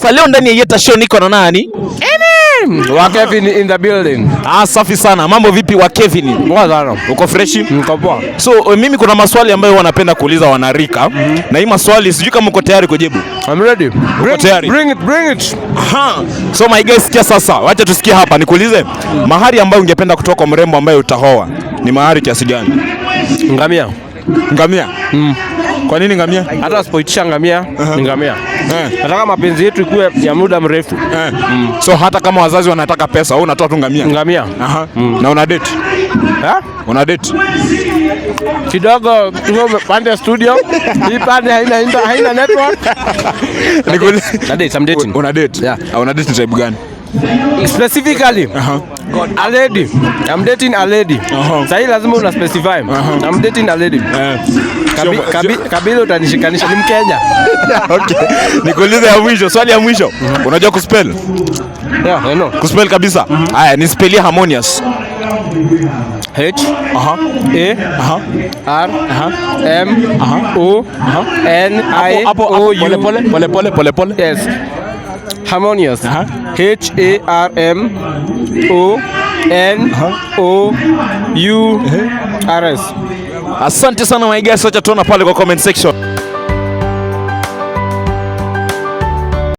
Sasa leo ndani ya Yeta Show niko na nani? Wa Kevin in the building. Safi sana. Mambo vipi wa Kevin? Poa sana. Uko fresh? Niko poa. So mimi kuna maswali ambayo wanapenda kuuliza wanarika. Na hii maswali sijui kama uko tayari kujibu. I'm ready. Uko tayari? Bring it. So my guys, sikia sasa. Wacha tusikie hapa nikuulize. Mahari ambayo ungependa kutoka kwa mrembo ambaye utaoa ni mahari kiasi gani? Ngamia. Ngamia? Kwa nini ngamia? Hata usipoitisha ngamia, ni ngamia. Nataka mapenzi yetu ikuwe ya muda mrefu. So hata kama wazazi wanataka pesa, wewe unatoa tu ngamia? Ngamia. Na una date? Una date? Kidogo tuko pande studio. Hii pande haina network. Na date, I'm dating. Una date? Yeah. Una date type gani? Specifically. A lady. I'm dating a lady. Sasa lazima una specify. I'm dating a lady. Kabila utanishikanisha ni Mkenya. Okay. Nikuulize ya mwisho, swali ya mwisho. Unajua kuspell? Yeah, I know. Kuspell kabisa. Haya, ni spellia harmonious. H A R M O N I O U. Pole. Yes. Harmonious. H A R M O N O U R S. Asante sana my guys, acha tuona pale kwa comment section.